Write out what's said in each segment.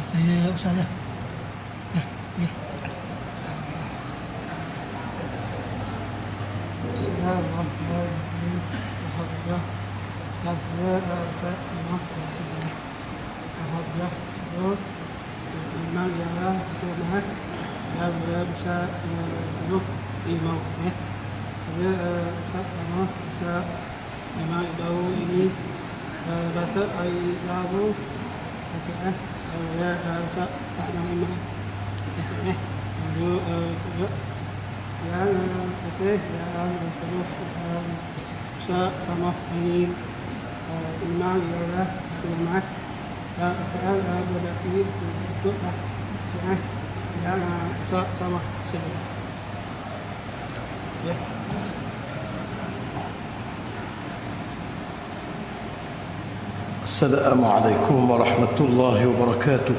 Saya Ustaz ya. Ya. Bismillahirrahmanirrahim. Alhamdulillah. Iman ialah kemahat yang bisa seluruh iman ya. Saya Ustaz sama Ustaz Imam baru ini bahasa air lagu Ustaz ya Ustaz tak nama Imam Ustaz lalu yang kasih yang seluruh Ustaz sama ini Imam ialah kemahat saya berdaki ikutlah yang Ustaz sama saya ya. السلام عليكم ورحمة الله وبركاته.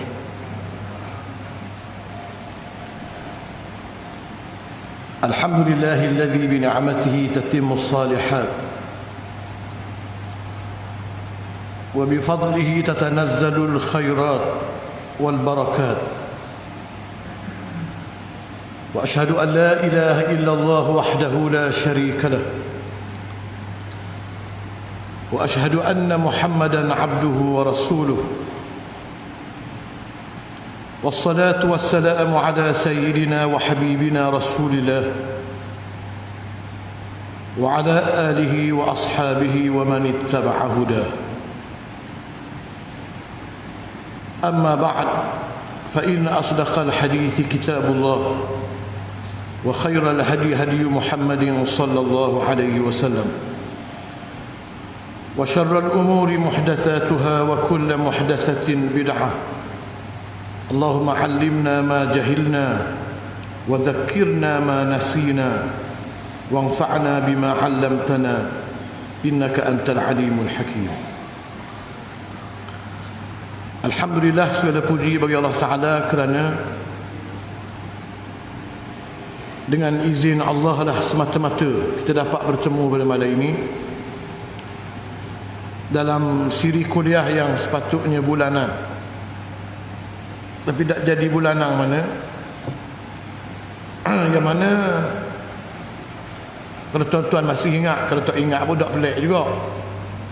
الحمد لله الذي بنعمته تتم الصالحات وبفضله تتنزل الخيرات والبركات، وأشهد أن لا إله إلا الله وحده لا شريك له، وأشهد أن محمدًا عبده ورسوله، والصلاة والسلام على سيدنا وحبيبنا رسول الله وعلى آله وأصحابه ومن اتبع هداه. أما بعد، فإن أصدق الحديث كتاب الله، وخير الهدي هدي محمد صلى الله عليه وسلم، وشر الأمور محدثاتها وكل محدثة بدعة. اللهم علمنا ما جهلنا وذكرنا ما نسينا وانفعنا بما علمتنا إنك أنت العليم الحكيم. Alhamdulillah, segala puji bagi Allah Ta'ala kerana dengan izin Allah lah semata-mata kita dapat bertemu pada malam ini dalam siri kuliah yang sepatutnya bulanan tapi tak jadi bulanan mana yang mana kalau tuan-tuan masih ingat, kalau tak ingat pun tak pelik juga,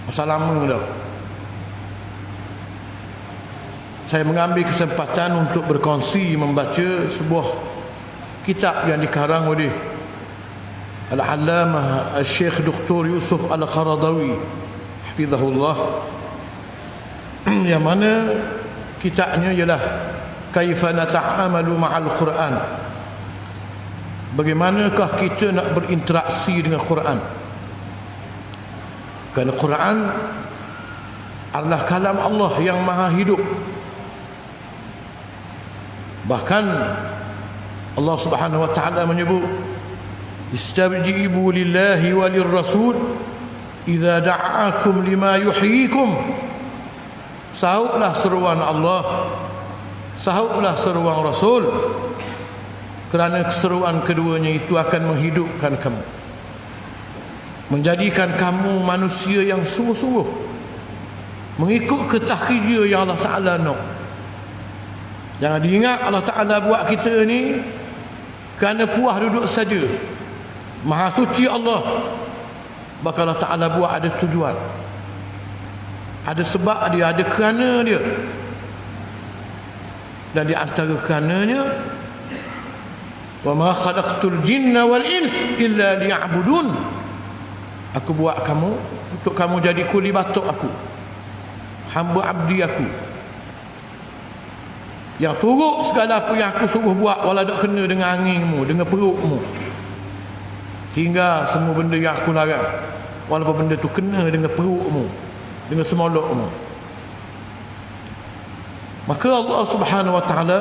masa lama dah. Saya mengambil kesempatan untuk berkongsi membaca sebuah kitab yang dikarang oleh Al-Allamah Syekh Dr. Yusuf Al-Qaradawi hafizahullah, yang mana kitabnya ialah Kaifa Nata'amalu Ma'al Quran, bagaimanakah kita nak berinteraksi dengan Quran. Kerana Quran adalah kalam Allah yang maha hidup. Bahkan Allah Subhanahu wa taala menyebut, istajibu lillahi walir rasul idza da'akum lima yuhyikum. Sahutlah seruan Allah, sahutlah seruan Rasul, kerana seruan keduanya itu akan menghidupkan kamu, menjadikan kamu manusia yang sungguh-sungguh mengikut ketakhir yang Allah Ta'ala nak. Jangan diingat Allah Ta'ala buat kita ni kerana puas duduk saja. Maha suci Allah, bakal Allah Ta'ala buat ada tujuan, ada sebab dia, ada kerana dia. Dan di antara kerananya, wa ma khalaqtul jinna wal ins illa liya'budun. Aku buat kamu untuk kamu jadi kuli batuk aku, hamba abdi aku, yang turut segala apa yang aku suruh buat, walau tak kena dengan anginmu, dengan perutmu, hingga semua benda yang aku larang, walaupun benda tu kena dengan perutmu, dengan semolokmu. Maka Allah Subhanahu wa taala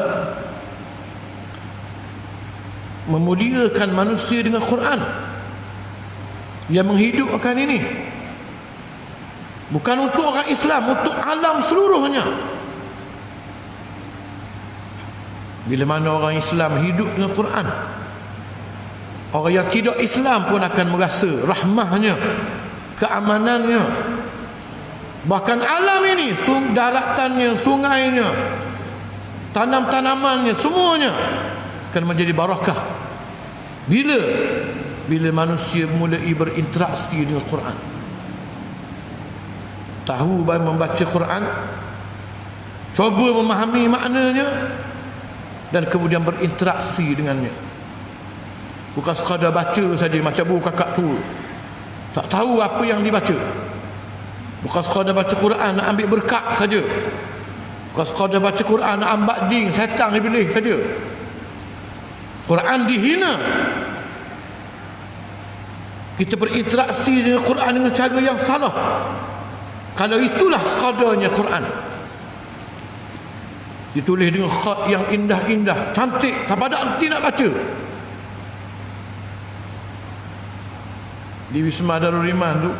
memuliakan manusia dengan Quran yang menghidupkan ini, bukan untuk orang Islam, untuk alam seluruhnya. Bila mana orang Islam hidup dengan Quran, orang yang tidak Islam pun akan merasa rahmahnya, keamanannya. Bahkan alam ini, daratannya, sungainya, tanam-tanamannya semuanya akan menjadi barakah bila manusia mulai berinteraksi dengan Quran, tahu bahan membaca Quran, cuba memahami maknanya dan kemudian berinteraksi dengannya. Bukan sekadar baca saja macam buku kakak tua, tak tahu apa yang dibaca. Bukan sekadar baca Quran nak ambil berkat saja. Bukan sekadar baca Quran nak ambil ding setan iblis saja. Quran dihina. Kita berinteraksi dengan Quran dengan cara yang salah. Kalau itulah sekadarnya Quran, ditulis dengan khat yang indah-indah, cantik, tak ada arti nak baca. Di Wisma Darul Iman tu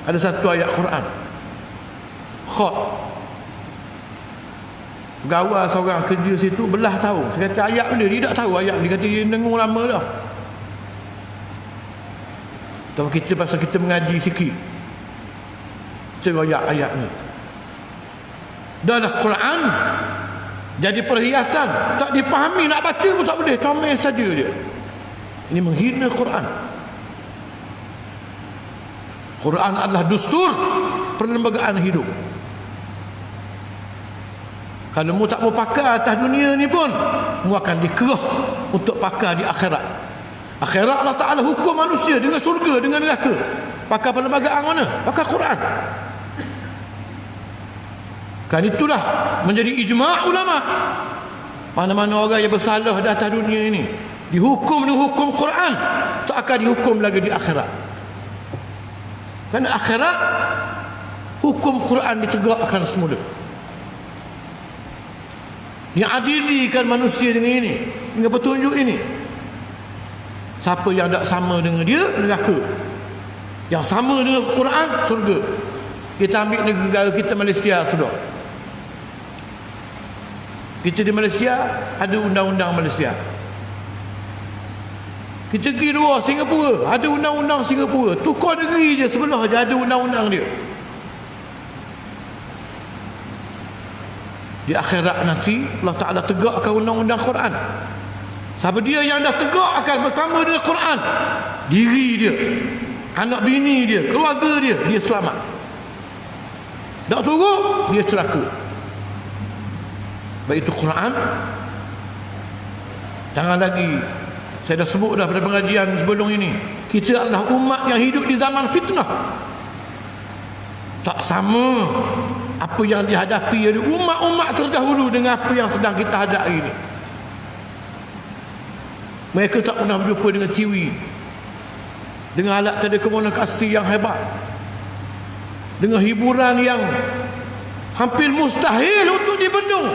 ada satu ayat Quran, khat. Pegawai seorang kerja situ belah tahu. Saya kata ayat benda, dia tak tahu ayat. Dia kata dia dengar lama dah. Tapi kita pasal kita mengaji sikit, kita ayat ni. Dah Quran jadi perhiasan, tak dipahami, nak baca pun tak boleh, comel saja dia. Ini menghina Quran. Quran adalah dustur perlembagaan hidup. Kalau mu tak mau pakai atas dunia ni pun, mu akan dikerah untuk pakai di akhirat. Akhirat Allah Ta'ala hukum manusia dengan syurga, dengan neraka. Pakai perlembagaan mana? Pakai Quran. Kan itulah menjadi ijma' ulama. Mana-mana orang yang bersalah di atas dunia ini dihukum dengan hukum Quran, tak akan dihukum lagi di akhirat. Kerana akhirat hukum Quran ditegakkan semula. Diadilikan manusia dengan ini, dengan petunjuk ini. Siapa yang tak sama dengan dia, neraka. Yang sama dengan Quran, surga. Kita ambil negara kita Malaysia sudah. Kita di Malaysia ada undang-undang Malaysia. Kita pergi luar Singapura, ada undang-undang Singapura. Tukar negeri je sebelah je ada undang-undang dia. Di akhirat nanti Allah Ta'ala tegakkan undang-undang Quran. Siapa dia yang dah tegak akan bersama dengan Quran, diri dia, anak bini dia, keluarga dia, dia selamat. Tak turut, dia celaka. Baik itu Quran. Jangan lagi, saya dah sebut dah pada pengajian sebelum ini, kita adalah umat yang hidup di zaman fitnah. Tak sama apa yang dihadapi oleh umat-umat terdahulu dengan apa yang sedang kita hadapi ini. Mereka tak pernah berjumpa dengan TV, dengan alat telekomunikasi yang hebat, dengan hiburan yang hampir mustahil untuk dibendung.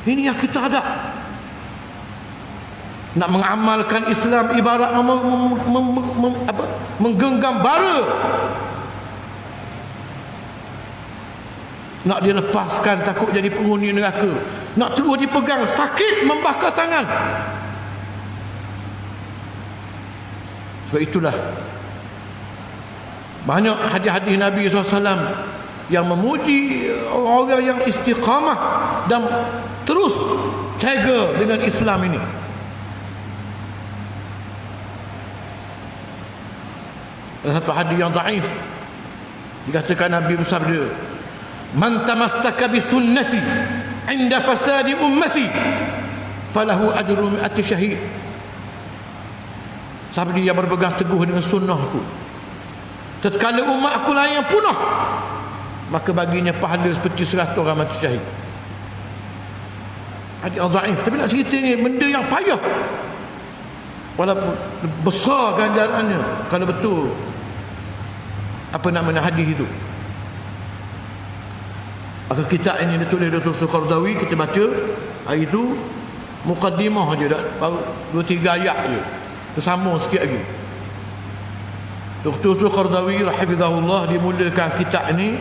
Ini yang kita hadap. Nak mengamalkan Islam ibarat menggenggam bara. Nak dilepaskan takut jadi penghuni neraka. Nak terus dipegang sakit membakar tangan. Sebab itulah banyak hadis-hadis Nabi SAW yang memuji orang-orang yang istiqamah dan terus tega dengan Islam ini. Ada satu hadis yang dhaif, dikatakan Nabi bersabda, man tamassaka bi sunnati inda fasadi ummati falahu ajru mi'ati syahid. Siapa dia yang berpegang teguh dengan sunnahku tatkala umat aku lain yang punah, maka baginya pahala seperti 100 orang mati syahid. Hadis dhaif, tapi nak cerita ni benda yang payah, walaupun besar ganjarannya kalau betul apa nama hadis itu. Maka kitab ini ditulis Dr. Qardawi, kita baca hari itu mukaddimah je, baru 2-3 ayat je, bersambung sikit lagi. Dr. Qardawi rahimahullah dimulakan kitab ini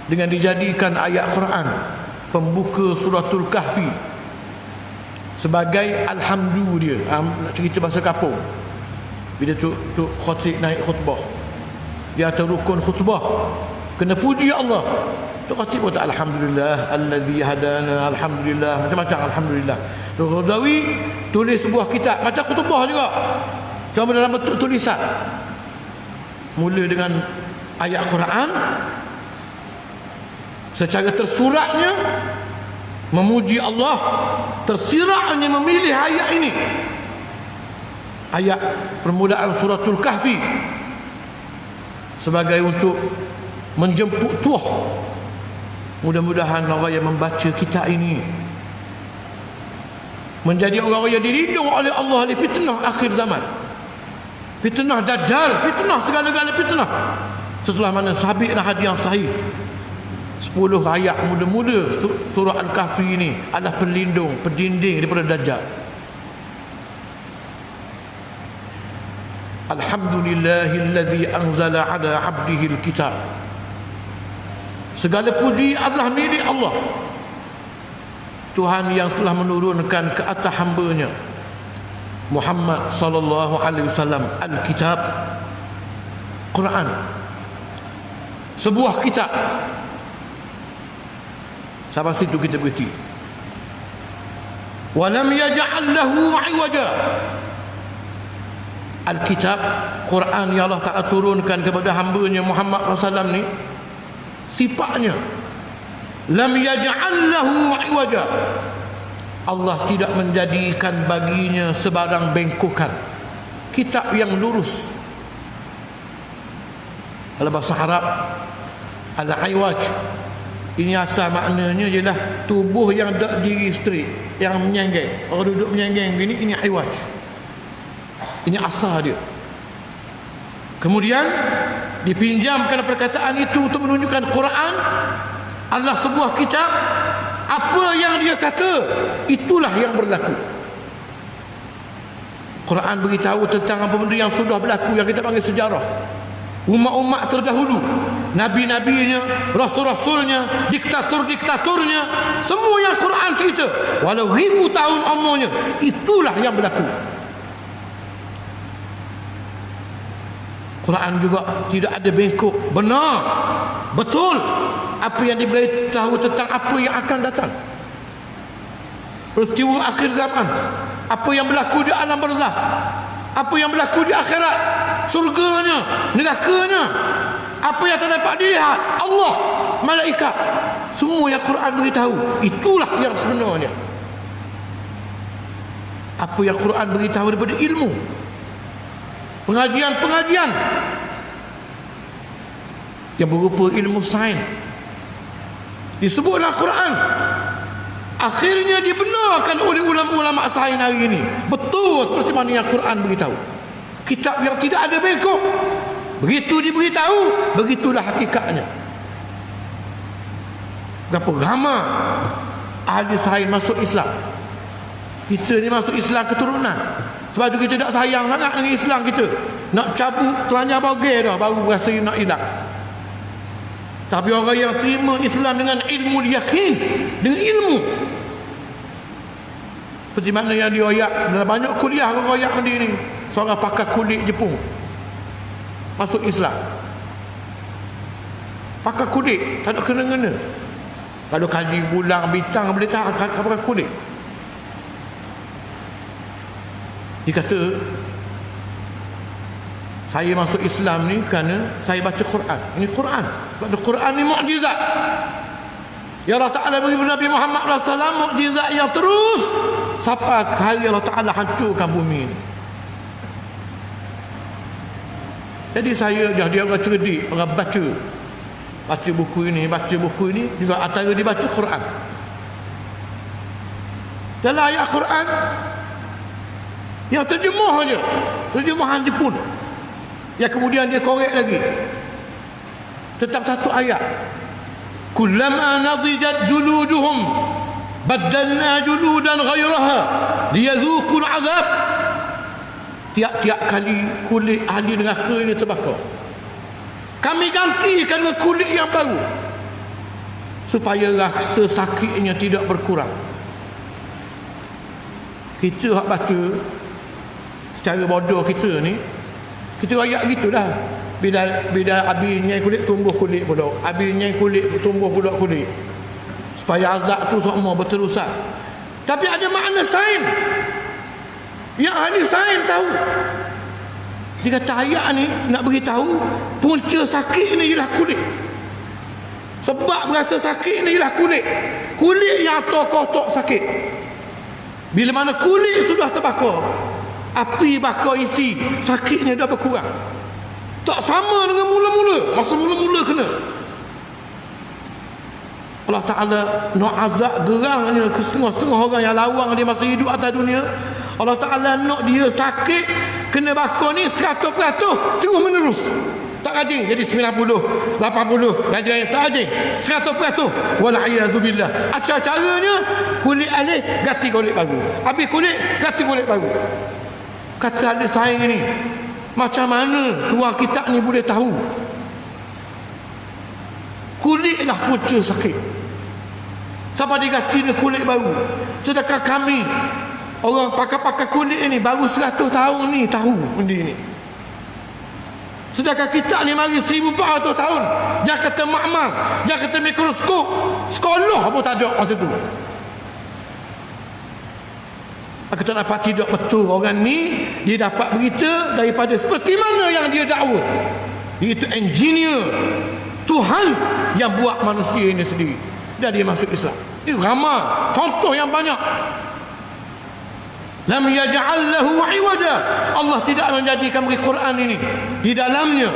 dengan dijadikan ayat Quran pembuka suratul Kahfi sebagai alhamdu dia. Nak cerita bahasa kapung, bila tu khatib naik khutbah, dia atas rukun khutbah kena puji Allah, Tok Khatib pun tak alhamdulillah allazi hadana, alhamdulillah, macam-macam alhamdulillah. Tok Qaradawi tulis sebuah kitab macam khutbah juga, cuma dalam bentuk tulisan. Mula dengan ayat Quran, secara tersuratnya memuji Allah, tersiratnya memilih ayat ini, ayat permulaan suratul Kahfi, sebagai untuk menjemput tuah. Mudah-mudahan orang yang membaca kitab ini menjadi orang-orang yang dilindung oleh Allah dari fitnah akhir zaman, fitnah Dajjal, fitnah segala-gala fitnah. Setelah mana sabitlah hadis yang sahih, 10 ayat mula-mula surah Al-Kahfi ini adalah pelindung, pendinding daripada Dajjal. Alhamdulillahillazi anzala ala abdihil kitab. Segala puji adalah milik Allah, Tuhan yang telah menurunkan ke atas hamba-Nya Muhammad sallallahu alaihi wasallam Al-Kitab, Quran, sebuah kitab. Sampai situ kita berhenti. Wa lam yaj'al lahu 'iwaja. Al-Kitab, Quran yang Allah Ta'ala turunkan kepada hamba-Nya Muhammad SAW ni, sifatnya lam yaj'al lahu 'iwaja. Allah tidak menjadikan baginya sebarang bengkokan. Kitab yang lurus. Dalam bahasa Arab, al-iwaj ini asal maknanya ialah tubuh yang tak diri straight, yang menyanggeng. Orang duduk menyanggeng begini, ini iwaj. Ini asal dia. Kemudian dipinjamkan perkataan itu untuk menunjukkan Quran adalah sebuah kitab. Apa yang dia kata, itulah yang berlaku. Quran beritahu tentang apa benda yang sudah berlaku, yang kita panggil sejarah. Umat-umat terdahulu, nabi-nabinya, rasul-rasulnya, diktator-diktatornya, semua yang Quran cerita, walau ribu tahun umurnya, itulah yang berlaku. Quran juga tidak ada bengkok, benar, betul apa yang diberitahu tentang apa yang akan datang, peristiwa akhir zaman, apa yang berlaku di alam barzakh, apa yang berlaku di akhirat, surganya, nerakanya, apa yang tak dapat dilihat, Allah, malaikat, semua yang Quran beritahu, itulah yang sebenarnya. Apa yang Quran beritahu daripada ilmu, pengajian-pengajian yang berupa ilmu sains, disebut dalam Quran, akhirnya dibenarkan oleh ulama-ulama sains hari ini. Betul seperti mana yang Quran beritahu. Kitab yang tidak ada bengkok, begitu diberitahu, begitulah hakikatnya. Berapa ramai ahli sains masuk Islam. Kita ni masuk Islam keturunan. Sebab tu kita tak sayang sangat dengan Islam kita. Nak cabut telanjang bagi dah baru rasa nak hilang. Tapi orang yang terima Islam dengan ilmu, dia yakin dengan ilmu. Seperti mana yang dioyak dalam banyak kuliah orang royak ni. Seorang pakar kulit Jepun masuk Islam. Pakar kulit, tak ada kena-kena. Kalau kaji bulan bintang boleh tahan pakar kulit. Dia kata, saya masuk Islam ni kerana saya baca Quran. Ini Quran. Sebab Quran ni mukjizat. Ya Allah Ta'ala beri Nabi Muhammad SAW mukjizat yang terus sampai hari Allah Ta'ala hancurkan bumi ni. Jadi saya dia orang cerdik, orang baca buku ini, juga antara dia baca Quran. Dalam ayat Quran yang terjemah aja, terjemahan Jepun, yang kemudian dia korek lagi tentang satu ayat, kullama nadijat juluduhum baddalna juludan ghairaha liyadhuqul azab. Tiap-tiap kali kulit ahli neraka ini terbakar, kami gantikan dengan kulit yang baru supaya rasa sakitnya tidak berkurang. Kita hak baca secara bodoh kita ni, kita rayak gitulah. Bila habis nyai kulit tumbuh kulit pula. Habis nyai kulit tumbuh pula kulit. Supaya azab tu semua berterusan. Tapi ada makna sains. Yang ahli sains tahu. Dia kata ayat ni nak beritahu punca sakit ni ialah kulit. Sebab berasa sakit ni ialah kulit. Kulit yang kotak sakit. Bila mana kulit sudah terbakar, api bakar isi, sakitnya dah berkurang. Tak sama dengan mula-mula. Masa mula-mula kena, Allah Ta'ala nak azab gerangnya ke setengah-setengah orang yang lawang dia masa hidup atas dunia. Allah Ta'ala nak dia sakit kena bakar ni 100% terus menerus. Tak rajin jadi 90, 80, rajin tak rajin 100%. Wal'iyadzubillah. Caranya kulit alih ganti kulit baru. Habis kulit ganti kulit baru. Kata ahli sains ni, macam mana tuan kita ni boleh tahu kulitlah punca sakit sampai diganti dengan kulit baru? Sedangkan kami orang pakar-pakar kulit ni baru 100 tahun ni tahu benda ni. Sedangkan kita ni mari 1400 tahun. Dia kata makmal, dia kata mikroskop, sekolah pun tak ada masa tu. Aku tak dapat tidak betul orang ni dia dapat berita daripada seperti mana yang dia dakwa. Iaitu engineer, Tuhan yang buat manusia ini sendiri. Dan dia masuk Islam. Ini ramai contoh yang banyak. Lam yaj'al lahu 'iwaja. Allah tidak menjadikan Al-Quran ini di dalamnya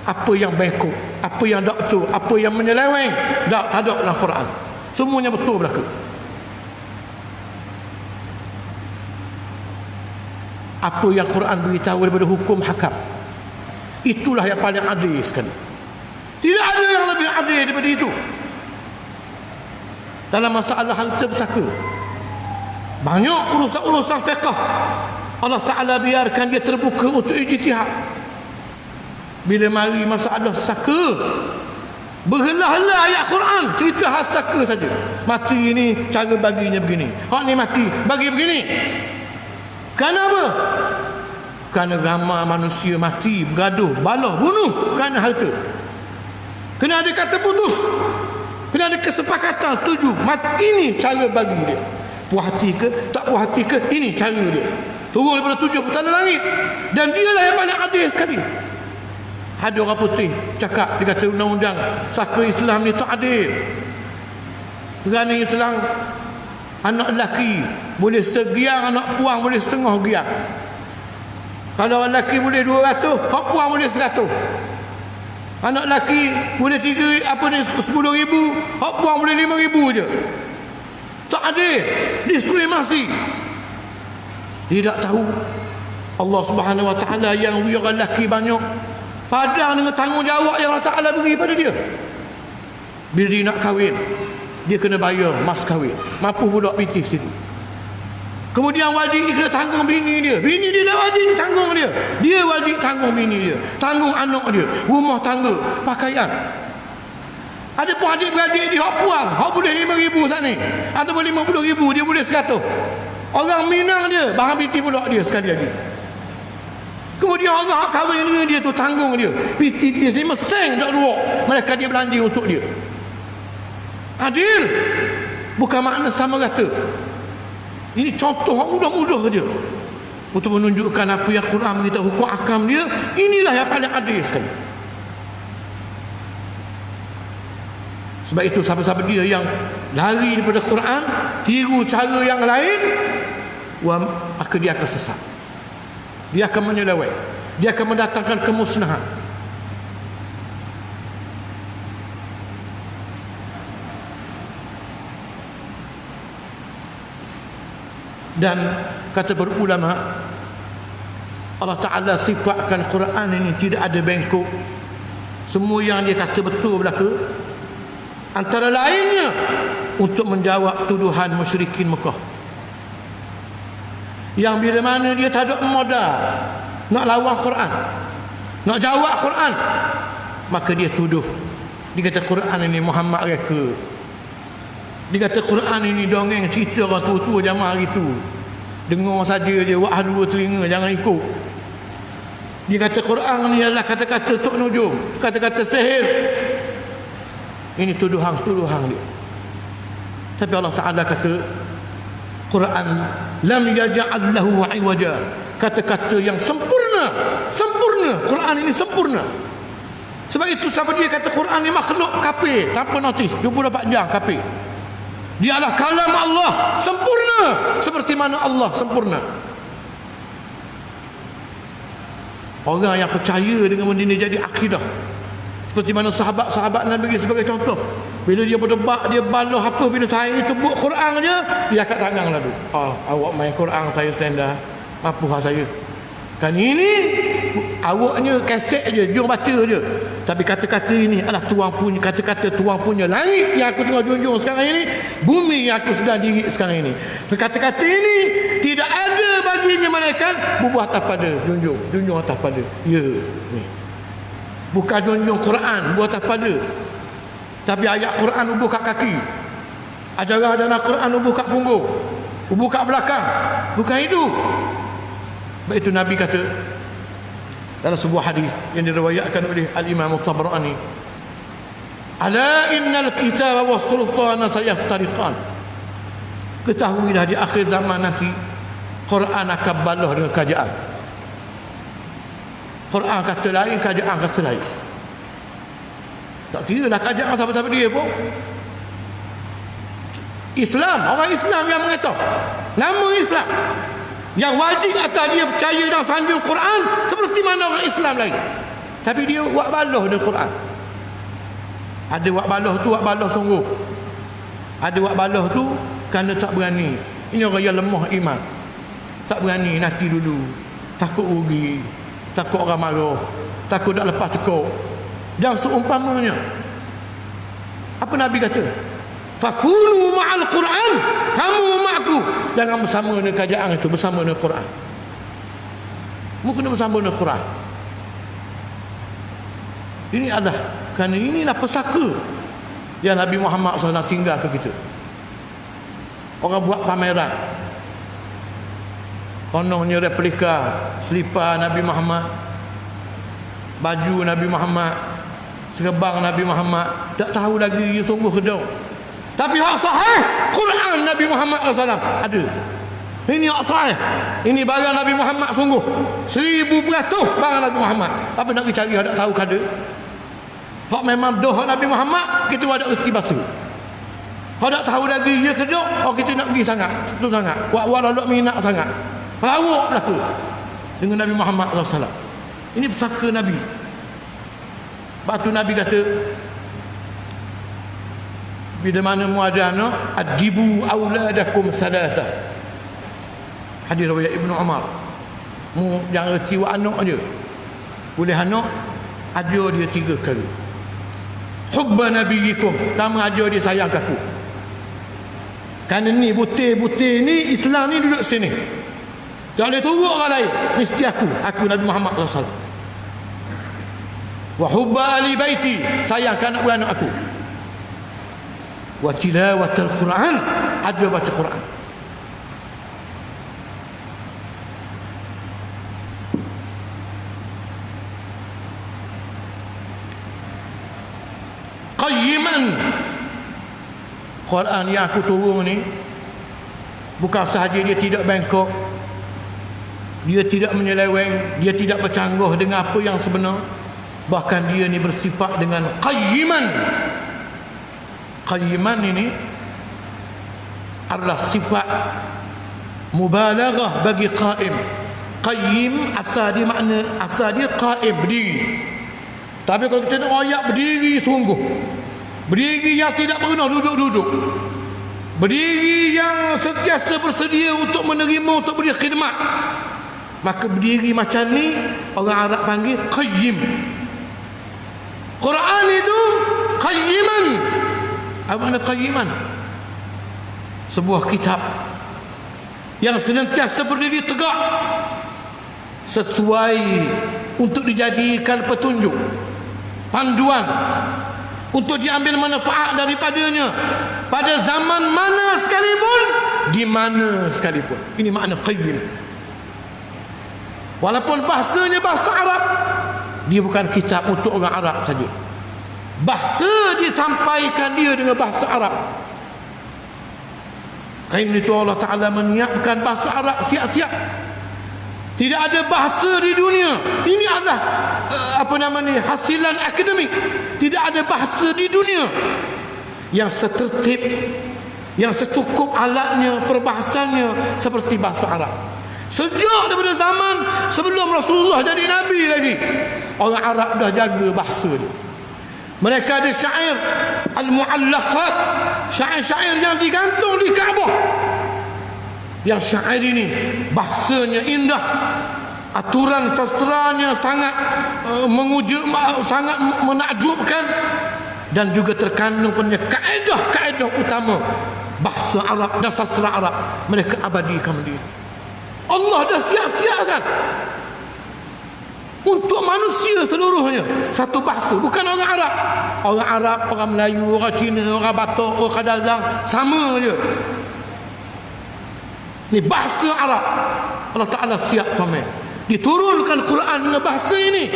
apa yang bengkok, apa yang tak betul, apa yang menyeleweng. Tak ada dalam Quran. Semuanya betul berlaku. Apa yang Quran beritahu daripada hukum hakam, itulah yang paling adil sekali. Tidak ada yang lebih adil daripada itu. Dalam masalah harta pusaka, banyak urusan-urusan fiqh Allah Ta'ala biarkan dia terbuka untuk ijtihad. Bila mari masalah saka, berhelah-helah ayat Quran cerita hal saka saja. Mati ni cara baginya begini, hak ni mati bagi begini. Kenapa? Kerana ramai manusia mati bergaduh, balah, bunuh kerana harta. Kena ada kata putus, kena ada kesepakatan setuju. Ini cara bagi dia. Puas hati ke, tak puas hati ke, ini cara dia. Turun daripada 7 petala langit. Dan dialah yang paling adil sekali. Ada orang putih cakap, dia kata undang-undang saka Islam ni tak adil. Kerana Islam anak lelaki boleh segiang, anak puang boleh setengah giang. Kalau anak lelaki boleh 200, hak puang boleh 100. Anak lelaki boleh 10,000, hak puang boleh 5,000 je. Tak adil, diskriminasi. Dia tak tahu Allah Subhanahu Wa Taala yang orang lelaki banyak padang dengan tanggungjawab yang Allah Taala beri pada dia. Bila dia nak kahwin, dia kena bayar mas kahwin. Mampu pula pitis situ. Kemudian wajib dia kena tanggung bini dia. Bini dia dah wajib tanggung dia. Dia wajib tanggung bini dia, tanggung anak dia, rumah tangga, pakaian. Ada pun adik-beradik dia hak puang, hak boleh 5,000 saat ni, ataupun 50,000, dia boleh 100. Orang Minang dia bahan piti pula dia sekali lagi. Kemudian orang hak kahwin dengan dia tu tanggung dia. Piti dia 5 sen tak luar, mereka dia belanja untuk dia. Adil bukan makna sama rata. Ini contoh yang mudah-mudah saja untuk menunjukkan apa yang Quran beritahu hukum akam dia. Inilah yang paling adil sekali. Sebab itu sahabat-sahabat dia yang lari daripada Quran, tiru cara yang lain, maka dia akan sesat. Dia akan menyeleweng. Dia akan mendatangkan kemusnahan. Dan kata para ulama, Allah Ta'ala sifatkan Quran ini tidak ada bengkok. Semua yang dia kata betul berlaku. Antara lainnya untuk menjawab tuduhan musyrikin Mekah, yang bila mana dia tak ada modal nak lawan Quran, nak jawab Quran, maka dia tuduh. Dia kata Quran ini Muhammad reka. Dia kata Quran ini dongeng cerita orang tua-tua zaman hari tu. Dengar saja dia, wah dua telinga, jangan ikut. Dia kata Quran ni adalah kata-kata Tok Nujum, kata-kata sihir. Ini tuduhan-tuduhan dia. Tapi Allah Ta'ala kata Quran lam yaj'al lahu 'iwaja, kata-kata yang sempurna. Quran ini sempurna. Sebab itu siapa dia kata Quran ni makhluk, kafir, tanpa notis 24 jam kafir. Dia adalah kalam Allah, sempurna seperti mana Allah sempurna. Orang yang percaya dengan benda ini jadi akidah. Seperti mana sahabat-sahabat Nabi sebagai contoh. Bila dia berdebat, dia baloh apa, bila saya ni tebuk Quran je, dia angkat tangan lalu. Awak main Quran, saya standar. Apa hal saya? Kan ini awaknya kaset je, jom baca je. Tapi kata-kata ini adalah tuang punya kata-kata, tuang punya langit yang aku tengah junjung sekarang ini, bumi yang aku sedang diri sekarang ini. Kata-kata ini tidak ada baginya malaikat bubuh atas pada junjung atas pada. Ya, ni. Bukan junjung Quran buat atas pada. Tapi ayat Quran ubuh kat kaki. Ajaran-ajaran Quran ubuh kat punggung, ubuh kat belakang. Bukan itu. Sebab itu Nabi kata dalam sebuah hadis yang diriwayatkan oleh Al-Imam Tabrani, ala innal kitaba was sultana sayaftariqan. Ketahuilah di akhir zaman nanti Quran akan baloh dengan kerajaan. Quran kata lain, kerajaan kata lain. Tak kira lah kerajaan siapa-siapa dia pun. Islam, orang Islam yang mengatakan nama Islam yang wajib atas dia percaya dan sanjung Quran seperti mana orang Islam lain. Tapi dia buat baloh dengan Quran. Ada buat baloh tu, buat baloh sungguh. Ada buat baloh tu kerana tak berani. Ini orang yang lemah iman. Tak berani, nanti dulu. Takut rugi, takut orang marah, takut tak lepas tekuk. Dan seumpamanya. Apa Nabi kata? Fakunu ma'al Quran, kamu ma'aku. Jangan bersama dengan kerajaan itu, bersama dengan Quran. Kamu kena bersama dengan Quran. Ini adalah, kerana inilah pesaka yang Nabi Muhammad SAW tinggal ke kita. Orang buat pameran, kononnya replika selipar Nabi Muhammad, baju Nabi Muhammad, serban Nabi Muhammad. Tak tahu lagi ia sungguh ke tak. Tapi hak sahih Quran Nabi Muhammad SAW ada. Ini hak sahih. Ini barang Nabi Muhammad sungguh 1000% barang Nabi Muhammad. Apa nak cari ada tahu kada? Hak memang doh Nabi Muhammad, kita ada erti bahasa. Kalau tak tahu lagi ia kedok, kita nak pergi sangat. Tu sangat. Wala nak minat sangat. Pelawak berlaku dengan Nabi Muhammad SAW. Ini pesaka Nabi. Batu Nabi kata, bila mana mu ada anak, adibu auladakum salasa. Hadis riwayat Ibnu Umar. Mu jangan reti wa anak je. Boleh anak ajar dia 3 kali. Hubba nabiyikum, pertama ajar dia sayang aku. Kerana ni butir-butir ni Islam ni duduk sini. Tak boleh turut orang lain, mesti aku Nabi Muhammad SAW. Wa hubba ali baiti, sayangkan anak beranak aku. Wa tilawatul Quran, ada baca Quran. Qayyiman, Quran yang aku turun ni bukan sahaja dia tidak bengkok, dia tidak menyeleweng, dia tidak bercanggah dengan apa yang sebenar, bahkan dia ni bersifat dengan qayyiman. Qayyiman ini adalah sifat mubalaghah bagi qaim. Qayyim asal dia makna, asal dia qaim, berdiri. Tapi kalau kita nak ayat berdiri sungguh, berdiri yang tidak pernah duduk-duduk, berdiri yang sentiasa bersedia untuk menerima, untuk beri khidmat, maka berdiri macam ni orang Arab panggil qayyim. Quran itu qayyiman. Apa makna qayyiman? Sebuah kitab yang senantiasa berdiri tegak, sesuai untuk dijadikan petunjuk, panduan, untuk diambil manfaat daripadanya pada zaman mana sekalipun, di mana sekalipun. Ini makna qayyim. Walaupun bahasanya bahasa Arab, dia bukan kitab untuk orang Arab saja. Bahasa disampaikan dia dengan bahasa Arab. Kerana itu Allah Ta'ala menyiapkan bahasa Arab siap-siap. Tidak ada bahasa di dunia. Ini adalah hasilan akademik. Tidak ada bahasa di dunia yang setertib, yang secukup alatnya, perbahasannya seperti bahasa Arab. Sejak daripada zaman sebelum Rasulullah jadi Nabi lagi, orang Arab dah jaga bahasa dia. Mereka ada syair al-mu'allaqat, syair-syair yang digantung di Kaabah. Yang syair ini bahasanya indah, aturan sastranya sangat sangat menakjubkan, dan juga terkandung punya kaedah-kaedah utama bahasa Arab dan sastra Arab. Mereka abadikan diri. Allah dah siap-siapkan untuk manusia seluruhnya satu bahasa. Bukan orang Arab. Orang Arab, orang Melayu, orang Cina, orang Batak, orang Kadazan, sama je. Ini bahasa Arab. Allah Ta'ala siap comel. Diturunkan Quran dengan bahasa ini.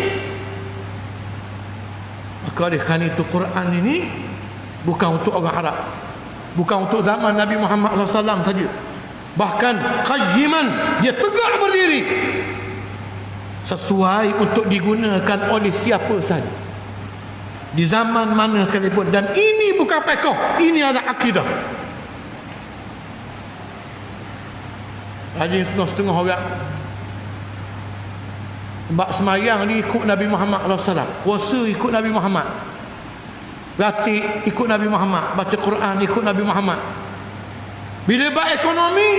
Maka oleh kerana itu Quran ini bukan untuk orang Arab, bukan untuk zaman Nabi Muhammad SAW saja. Bahkan qayyiman, dia tegak berdiri, sesuai untuk digunakan oleh siapa saja, di zaman mana sekalipun. Dan ini bukan fiqh, ini adalah akidah. Ada setengah-setengah orang bak semayang ni ikut Nabi Muhammad SAW, puasa ikut Nabi Muhammad, latih ikut Nabi Muhammad, baca Quran ikut Nabi Muhammad. Bila bak ekonomi,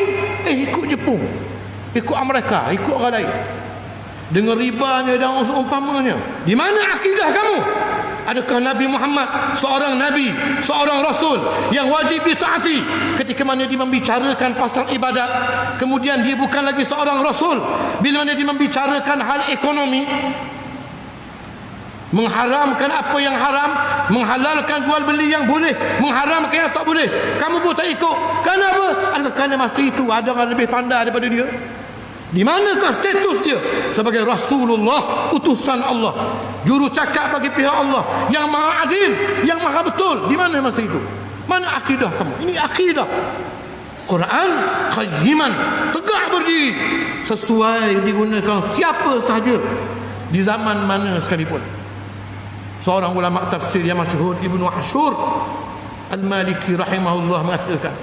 ikut Jepun, ikut Amerika, ikut orang lain, dengan ribanya dan seumpamanya. Di mana akidah kamu? Adakah Nabi Muhammad seorang Nabi, seorang Rasul yang wajib ditaati? Ketika mana dia membicarakan pasal ibadat, kemudian dia bukan lagi seorang Rasul. Bila mana dia membicarakan hal ekonomi, mengharamkan apa yang haram, menghalalkan jual beli yang boleh, mengharamkan yang tak boleh, kamu pun tak ikut. Kenapa? Kerana masa itu ada orang lebih pandai daripada dia. Di manakah status dia? Sebagai Rasulullah, utusan Allah, juru cakap bagi pihak Allah, yang maha adil, yang maha betul. Di mana masa itu? Mana akidah kamu? Ini akidah. Quran qayyiman, tegak berdiri, sesuai digunakan siapa sahaja di zaman mana sekalipun. Seorang ulama tafsir yang masyhur, Ibnu Ashur Al-Maliki rahimahullah, mengatakan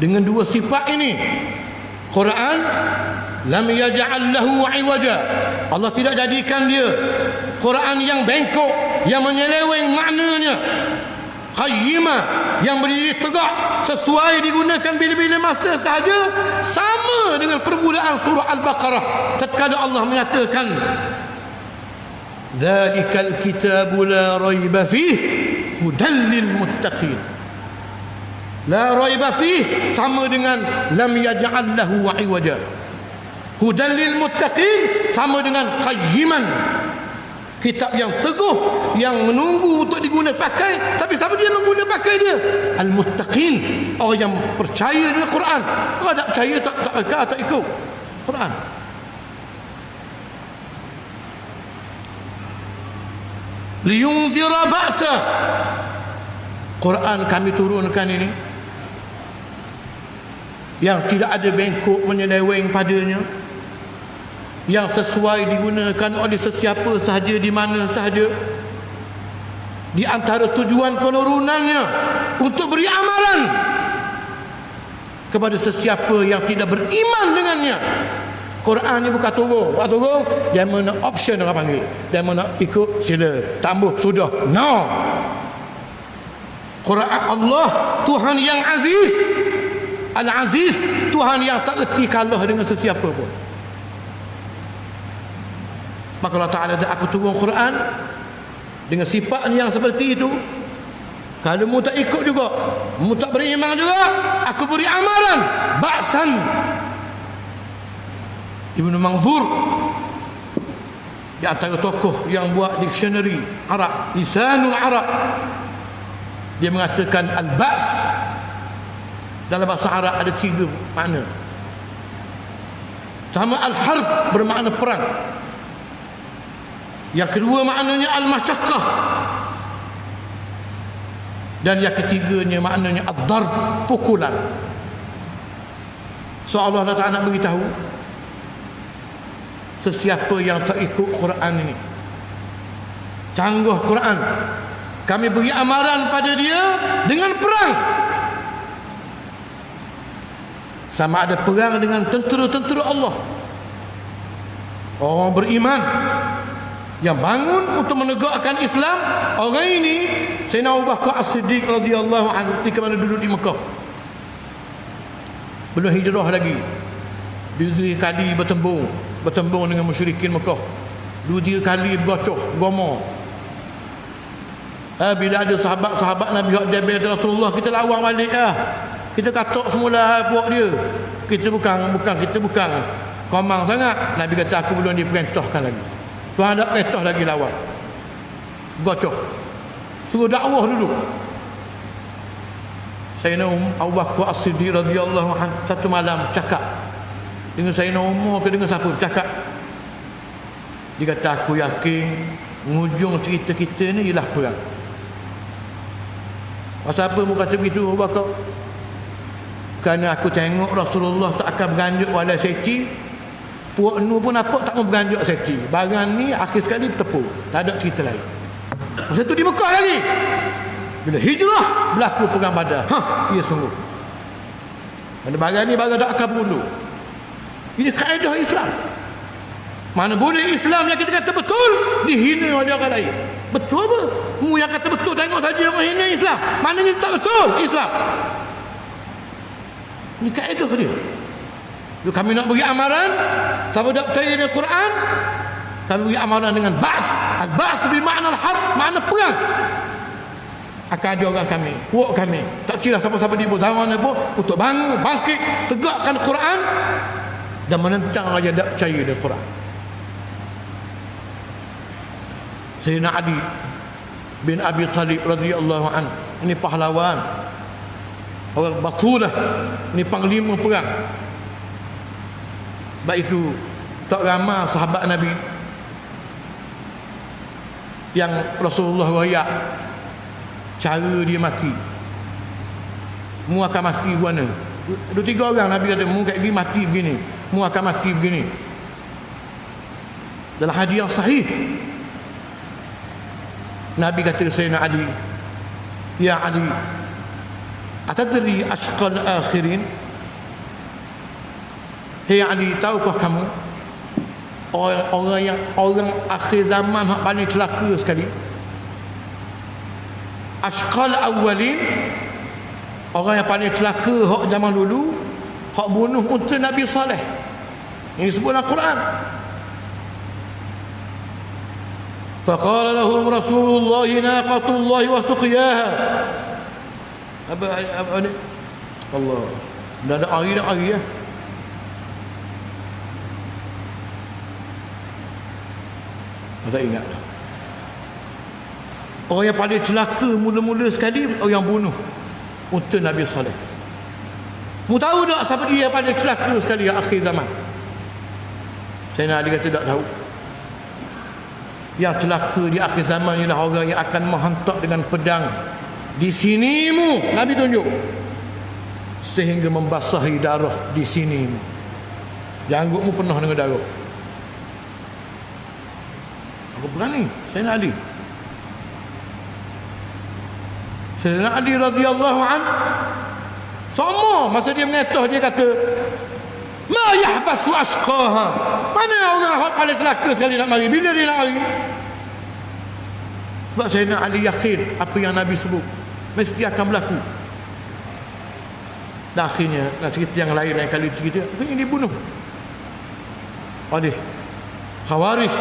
dengan dua sifat ini Quran lam yaj'al lahu 'iwaja, Allah tidak jadikan dia Quran yang bengkok, yang menyeleweng maknanya. Qayyima, yang berdiri tegak, sesuai digunakan bila-bila masa sahaja, sama dengan permulaan surah Al-Baqarah tatkala Allah menyatakan dzalikal kitabu la raiba fihi hudan lil muttaqin. La raiba fih sama dengan lam yaj'al lahu 'iwaja. Hudan lil muttaqin sama dengan qayyiman, kitab yang teguh, yang menunggu untuk digunakan pakai. Tapi siapa dia mengguna pakai dia? Al muttaqin, orang yang percaya dengan Quran. Orang tak percaya tak ikut Quran. Liyunzira ba'sa, Quran kami turunkan ini yang tidak ada bengkok menyeleweng padanya, yang sesuai digunakan oleh sesiapa sahaja di mana sahaja. Di antara tujuan penurunannya untuk beri amaran kepada sesiapa yang tidak beriman dengannya. Quran ni bukan turun, dia mana option orang panggil, dia mana ikut sila, tambah sudah. No, Quran Allah Tuhan yang aziz, Al-Aziz, Tuhan yang tak erti kalah dengan sesiapa pun. Maka Allah Ta'ala dah aku turun Quran dengan sifat yang seperti itu. Kalau mu tak ikut juga, mu tak beriman juga, aku beri amaran ba'san. Ibnu Manzur di antara tokoh yang buat dictionary Arab, Lisanul Arab, dia mengatakan al-ba's dalam bahasa Arab ada tiga makna. Sama al-harb bermakna perang. Yang kedua maknanya al-masyaqqah. Dan yang ketiganya maknanya ad-darb, pukulan. So Allah Ta'ala nak beritahu, sesiapa yang tak ikut Quran ini, canggah Quran, kami beri amaran pada dia dengan perang. Sama ada perang dengan tentera-tentera Allah, orang beriman yang bangun untuk menegakkan Islam. Orang ini Sayyidina Abu Bakar As-Siddiq radhiyallahu anhu ketika mana duduk di Mekah, belum hijrah lagi, 2-3 kali bertembung dengan musyrikin Mekah, 2-3 kali bergocoh gomor. Bila ada sahabat-sahabat Nabi yang dia Rasulullah, kita lawan balik kita katok semula puak dia. Kita bukan komang sangat. Nabi kata, aku belum diperintahkan lagi. Tuhan tak perintah lagi lawan. Gocoh. Suruh dakwah dulu. Sayyidina Abu Bakar As-Siddiq radhiyallahu anhu satu malam cakap dengan Sayyidina Umar ke dengan siapa cakap. Dia kata, aku yakin ngujung cerita kita ni ialah perang. Pasal apa mu kata begitu Abu Bakar? Kerana aku tengok Rasulullah tak akan beranjuk wala seti. Puak nu pun nampak tak mau beranjuk seti. Barang ni akhir sekali bertepuk. Tak ada cerita lain. Masa tu di Mekah lagi. Bila hijrah berlaku perang Badar. Ya sungguh. Kerana barang ni barang tak akan berundur. Ini kaedah Islam. Mana boleh Islam yang kita kata betul dihina oleh orang lain. Betul apa? Mu yang kata betul tengok saja orang hina Islam. Maknanya tak betul Islam. Ini kaedah dia. Kalau kami nak beri amaran, siapa tak percaya dengan Quran, kami beri amaran dengan ba's. Al-ba's bermakna al-harb, makna perang. Akan ada orang kami, puak kami, tak kira siapa-siapa di zaman apa, untuk bangun, bangkit, tegakkan Quran dan menentang orang yang tak percaya dengan Quran. Sayyidina Ali bin Abi Talib radhiyallahu anhu, ini pahlawan, orang batulah, ini panglima perang. Sebab itu tak ramai sahabat Nabi yang Rasulullah royak cara dia mati. Mu akan mati mana? 2-3 orang Nabi kata, mu kayak gini mati begini, mu akan mati begini. Dalam hadis yang sahih Nabi kata Sayyidina Ali, ya Ali, atadri ashqal akhirin? Hei Ali, tahukah kamu orang akhir zaman hak paling celaka sekali? Ashqal awwalin, orang yang paling celaka hak zaman dulu, hak bunuh unta Nabi Saleh. Ini disebut dalam Quran. Faqala lahum Rasulullah naqatullah wa suqiyaha. Apa ni? Allah. Dah ada hari ya. Tak ingat dah. Orang yang paling celaka mula-mula sekali, orang yang bunuh unta Nabi Saleh. Mu tahu tak siapa dia yang paling celaka sekali akhir zaman? Saya nak dia kata tak tahu. Yang celaka di akhir zaman ialah orang yang akan menghantar dengan pedang di sinimu, Nabi tunjuk, sehingga membasahi darah di sinimu. Janggutmu penuh dengan darah. Aku berani, Sayyidina Ali. Sayyidina Ali radhiyallahu an, sama masa dia mengetah, dia kata, ma yahbasu ashqaha. Mana orang hak paling celaka sekali nak mari? Bila dia nak mari? Sebab Sayyidina Ali yakin apa yang Nabi sebut mesti akan berlaku. Dan akhirnya, nak cerita yang lain kali cerita, akhirnya dibunuh oleh Khawarij,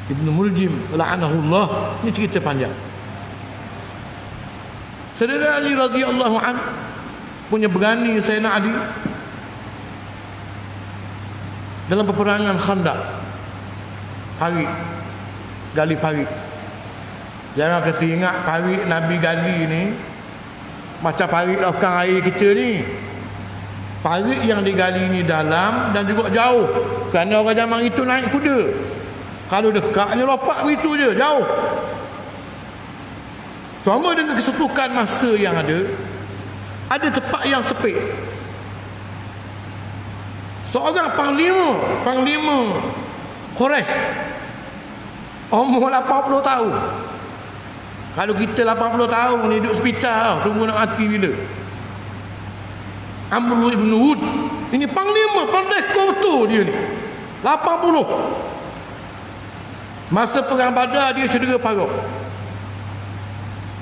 Ibnu Muljim la'anahullah. Ini cerita panjang. Sayyidina Ali radhiyallahu an punya berani. Sayyidina Ali dalam peperangan Khandaq, parit, gali parit. Jangan kita ingat parit Nabi gali ni macam parit lokang air kita ni. parit yang digali ni dalam dan juga jauh, kerana orang zaman itu naik kuda. Kalau dekatnya lompat begitu je, jauh. Cuma dengan kesetukan masa yang ada tempat yang sepik. Seorang panglima Quraisy, umur 80 tahun. Kalau kita 80 tahun ni duduk hospital, tunggu nak mati bila. Amr ibn Hud, ini panglima, pendekar betul dia ni, 80. Masa perang Badar dia cedera parah.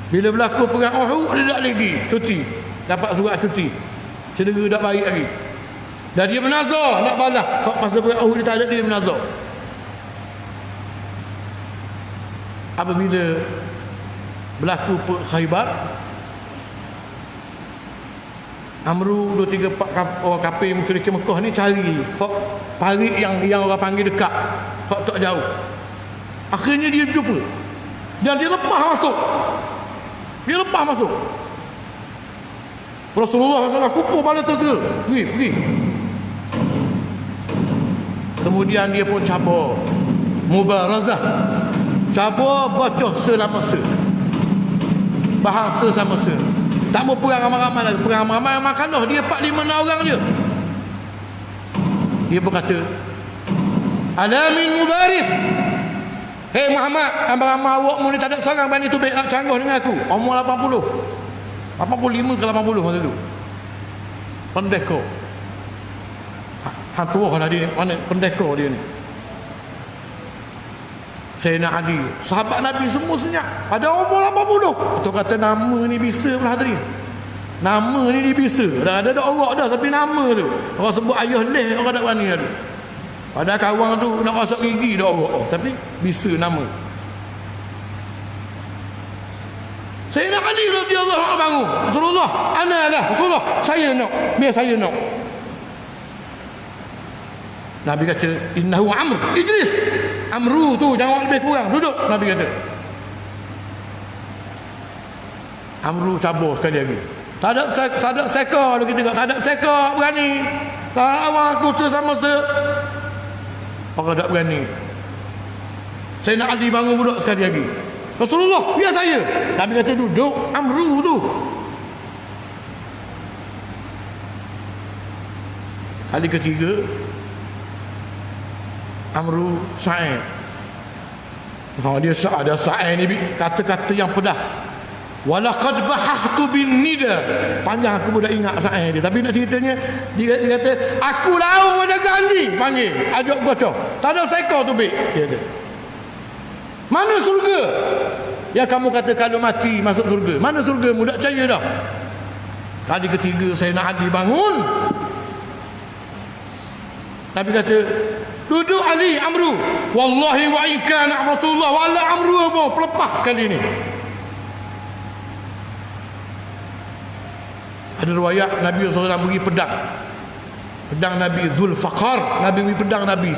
Bila berlaku perang Uhud dia tak lagi cuti, dapat surat cuti, cedera tak baik lagi. Dan dia menazar nak balas. Masa perang Uhud dia tak ada, dia menazar. Apabila berlaku Khaybar, Amru 2-3 orang kafir musyrik Mekah ni cari parit yang orang panggil dekat, tak jauh. Akhirnya dia jumpa dan dia lepas masuk. Rasulullah SAW kupur bala tentera, pergi. Kemudian dia pun cabar mubarazah, cabar baca selama-se, bahasa sama-se. Tak mau perang ramai-ramai lagi. Perang ramai-ramai kalah dia 4-5 orang je. Dia berkata, Alamin mubaris, hei Muhammad, ramai-ramai awakmu ni tak ada seorang berani tu baik nak canggah dengan aku. Umur 85 ke 80 masa tu. Pendekar. Hang tua lah dia, mana pendekar dia ni. Sayyidina Ali, sahabat Nabi semua senyap. Ada umur 80. Itu kata nama ni bisa pula hadirin. Nama ni dia bisa. Dah ada orang dah, tapi nama tu orang sebut ayah leh, orang tak berani ada. Padahal kawan tu nak rosak gigi dah orang, tapi bisa nama. Sayyidina Ali radhiyallahu anhu bangun. Rasulullah, ana lah Rasulullah, saya nak, biar saya nak. Nabi kata, innahu Amr, ijlis. Amru tu jangan lebih kurang, duduk. Nabi kata. Amru cabar sekali lagi. Tak ada seka dia kita, tak ada seka berani. Awak aku tu sama orang tak berani. Saya nak Ali bangun duduk sekali lagi. Rasulullah, biar saya. Nabi kata duduk. Amru tu. Kali ketiga, Amru Sa'id. Dia ada Sa'id ni kata-kata yang pedas. Walaqad bahahtu bin nida. Panjang aku pun dah ingat Sa'id dia. Tapi nak ceritanya, dia kata, aku lau mau jaga anjing. Panggil, ajak bocor. Tak ada seekor tu, dia kata. Mana surga? Ya kamu kata kalau mati masuk surga. Mana surga? Mudah percaya dah. Kali ketiga Sayyidina Ali bangun. Nabi kata, duduk Ali, Amru. Wallahi wa in kana Rasulullah wa la Amru apa? Pelepah sekali ni. Ada riwayat Nabi SAW beri pedang. Pedang Nabi Zulfaqar, Nabi beri pedang Nabi.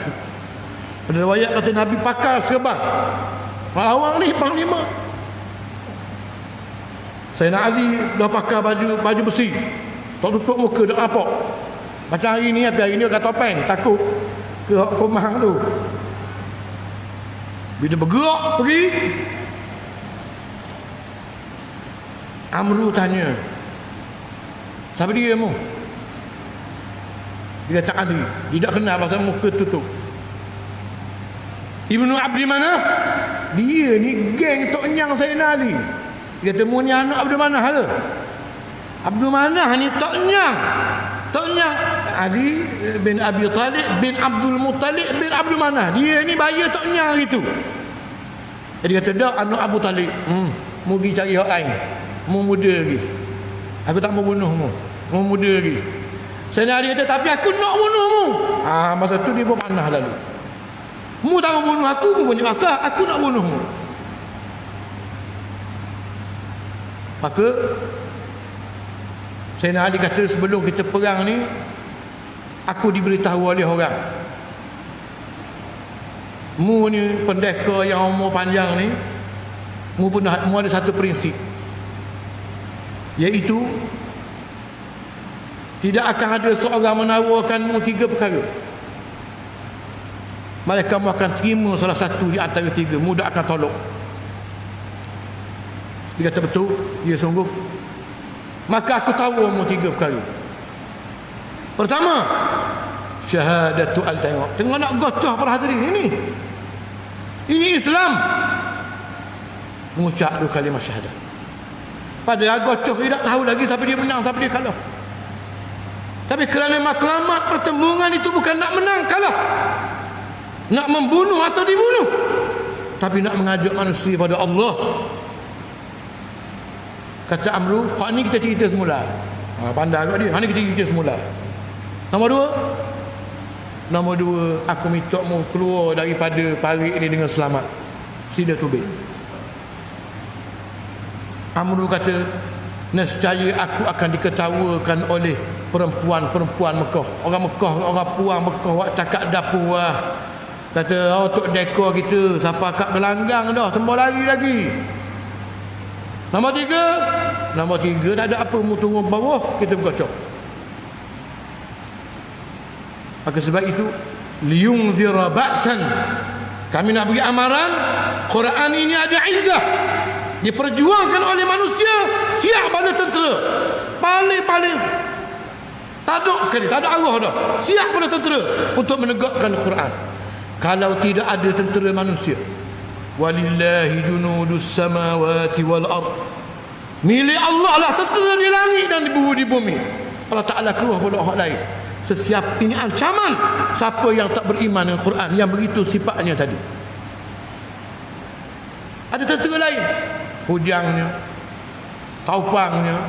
Ada riwayat kata Nabi pakar serban. Awang ni panglima. Sayyidina Ali dah pakai baju besi. Tak tutup muka, tak nampak. Macam hari ni pakai topeng, takut ke komang tu. Bila bergerak pergi, Amru tanya, siapa dia mu? Dia kata Ali. Dia tak kenal pasal muka tutup. Ibnu Abdi Manaf, dia ni geng Tok Nyang Sayyidina Ali. Dia kata mu ni anak Abdi Manaf ke? Abdi Manaf ni Tok Nyang. Tok Nyang Ali bin Abi Talib bin Abdul Muttalib bin Abdul Manaf. Dia ni bahaya Tok Nyang gitu. Jadi kata dak anak Abu Talib. Mu pergi cari hak lain. Mu muda lagi. Aku tak mau bunuh mu. Mu muda lagi. Sayyidina Ali kata tapi aku nak bunuh mu. Masa tu dia pun panah lalu. Mu tak mau bunuh aku, mu punya rasa aku nak bunuh mu. Maka Sayyidina Ali kata sebelum kita perang ni, aku diberitahu oleh orang, mu ni pendekar yang umur panjang ni, mu ada satu prinsip, iaitu Tidak akan ada seorang menawarkanmu 3 perkara. Malaikat kamu akan terima salah satu di antara 3. Mudah akan tolong. Dia kata betul, ya sungguh. Maka aku tawarmu 3 perkara. Pertama, syahadatu al tengok nak gocoh para hadirin ini. Ini Islam. Mengucap 2 kalimah syahadah. Padahal gocoh tidak tahu lagi siapa dia menang, siapa dia kalah. Tapi kerana matlamat pertembungan itu bukan nak menang kalah, nak membunuh atau dibunuh, tapi nak mengajak manusia pada Allah. Kata Amru, hak ni kita cerita semula. Pandai kat dia. Hak ni kita cerita semula. Nombor dua, aku minta mu keluar daripada parit ini dengan selamat. Sila tubik. Amru kata, nescaya aku akan diketawakan oleh perempuan-perempuan Mekah. Orang Mekah, orang puang Mekah wak cakap dapur lah. Kata, oh tok dekor kita siapa kat belanggang dah, sembah lagi. Nombor tiga tak ada apa, mu tunggu bawah kita bergocok. Maka sebab itu liyunzira ba'san, kami nak bagi amaran Quran ini ada izzah, diperjuangkan oleh manusia siap pada tentera. Paling tak ada sekali, tak ada arwah dah, siap pada tentera untuk menegakkan Quran. Kalau tidak ada tentera manusia, walillahi junudus samawati wal ard, milik Allah lah tentera di langit dan di bumi. Allah Ta'ala keluar pada orang lain. Sesiap ini ancaman siapa yang tak beriman dengan Quran, yang begitu sifatnya tadi. Ada tentera lain, hujangnya, taupangnya,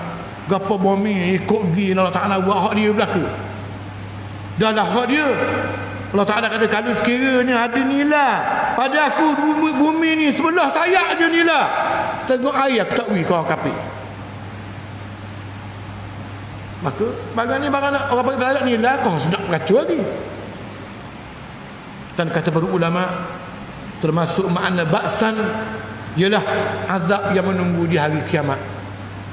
gapo bumi ikut pergi Allah Ta'ala buat hak dia belaka. Dah lah hak dia. Allah Ta'ala kata, kalau sekiranya ada nila pada aku bumi ni sebelah sayap je nila, setengah air aku tak wui kau kafir. Maka barang ni barang orang pakai balak ni lah, kau sedap beracun lagi. Dan kata para ulama, termasuk makna ba'san ialah azab yang menunggu di hari kiamat.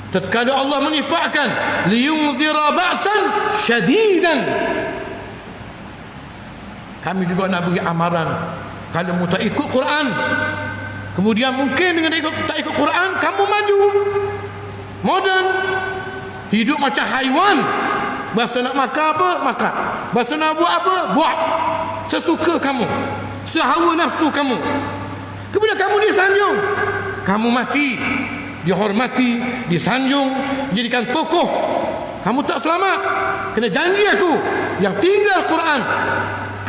Tatkala Allah menifakkan liyunzira ba'san syadidan, kami juga nak beri amaran, kalau mu tak ikut Quran, kemudian mungkin dengan tak ikut Quran kamu maju moden, hidup macam haiwan. Bahasa nak makan apa, makan. Bahasa nak buat apa, buat. Sesuka kamu, sehawa nafsu kamu. Kemudian kamu disanjung, kamu mati, dihormati, disanjung, dijadikan tokoh. Kamu tak selamat. Kena janji aku, yang tinggal Quran,